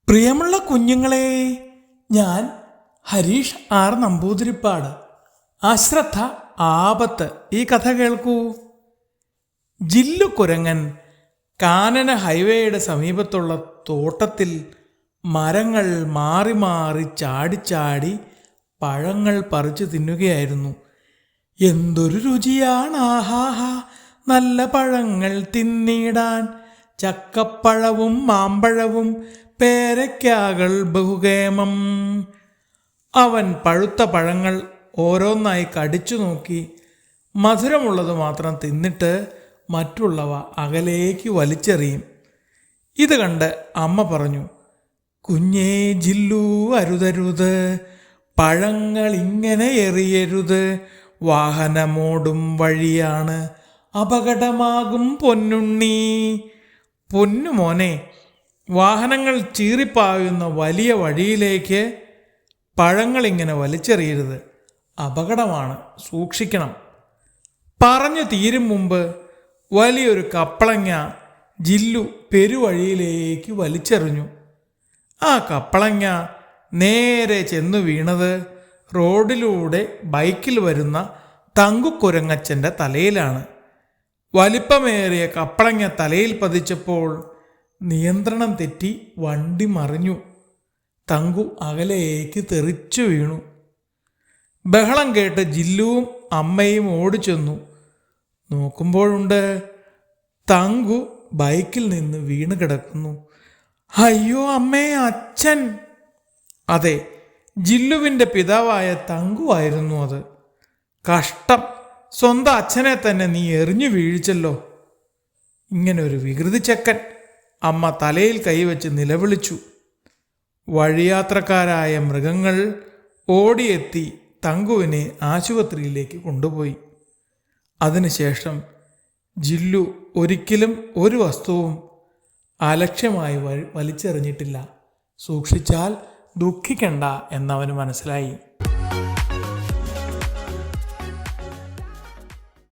പ്രിയമുള്ള കുഞ്ഞുങ്ങളെ, ഞാൻ ഹരീഷ് ആർ നമ്പൂതിരിപ്പാട്. അശ്രദ്ധ ആപത്ത്. ഈ കഥ കേൾക്കൂ. ജില്ലു കുരങ്ങൻ കാനന ഹൈവേയുടെ സമീപത്തുള്ള തോട്ടത്തിൽ മരങ്ങൾ മാറി മാറി ചാടിച്ചാടി പഴങ്ങൾ പറിച്ചു തിന്നുകയായിരുന്നു. എന്തൊരു രുചിയാണ്! ആഹാഹാ, നല്ല പഴങ്ങൾ തിന്നിടാൻ. ചക്കപ്പഴവും മാമ്പഴവും പേരയ്ക്കാകൾ ബഹുകേമം. അവൻ പഴുത്ത പഴങ്ങൾ ഓരോന്നായി കടിച്ചു നോക്കി. മധുരമുള്ളത് മാത്രം തിന്നിട്ട് മറ്റുള്ളവ അകലേക്ക് വലിച്ചെറിയും. ഇത് കണ്ട് അമ്മ പറഞ്ഞു, കുഞ്ഞേ ജില്ലു, അരുതരുത്, പഴങ്ങൾ ഇങ്ങനെ എറിയരുത്. വാഹനമോടും വഴിയാണ്, അപകടമാകും പൊന്നുണ്ണി. പൊന്നുമോനെ, വാഹനങ്ങൾ ചീറിപ്പായുന്ന വലിയ വഴിയിലേക്ക് പഴങ്ങളിങ്ങനെ വലിച്ചെറിയരുത്, അപകടമാണ്, സൂക്ഷിക്കണം. പറഞ്ഞു തീരും മുമ്പ് വലിയൊരു കപ്പളങ്ങ ജില്ലു പെരുവഴിയിലേക്ക് വലിച്ചെറിഞ്ഞു. ആ കപ്പളങ്ങ നേരെ ചെന്നു വീണത് റോഡിലൂടെ ബൈക്കിൽ വരുന്ന തങ്കുക്കുരങ്ങച്ചൻ്റെ തലയിലാണ്. വലിപ്പമേറിയ കപ്പളങ്ങ തലയിൽ പതിച്ചപ്പോൾ നിയന്ത്രണം തെറ്റി വണ്ടി മറിഞ്ഞു. തങ്കു അകലേക്ക് തെറിച്ചു വീണു. ബഹളം കേട്ട് ജില്ലുവും അമ്മയും ഓടിച്ചെന്നു. നോക്കുമ്പോഴുണ്ട്, തങ്കു ബൈക്കിൽ നിന്ന് വീണ് കിടക്കുന്നു. അയ്യോ അമ്മേ, അച്ഛൻ! അതെ, ജില്ലുവിൻ്റെ പിതാവായ തങ്കുവായിരുന്നു അത്. കഷ്ടം, സ്വന്തം അച്ഛനെ തന്നെ നീ എറിഞ്ഞു വീഴിച്ചല്ലോ. ഇങ്ങനെ ഒരു വികൃതി ചെക്കൻ! അമ്മ തലയിൽ കൈവച്ച് നിലവിളിച്ചു. വഴിയാത്രക്കാരായ മൃഗങ്ങൾ ഓടിയെത്തി തങ്കുവിനെ ആശുപത്രിയിലേക്ക് കൊണ്ടുപോയി. അതിനുശേഷം ജില്ലു ഒരിക്കലും ഒരു വസ്തുവും അലക്ഷ്യമായി വലിച്ചെറിഞ്ഞിട്ടില്ല. സൂക്ഷിച്ചാൽ ദുഃഖിക്കണ്ട എന്നവന് മനസ്സിലായി.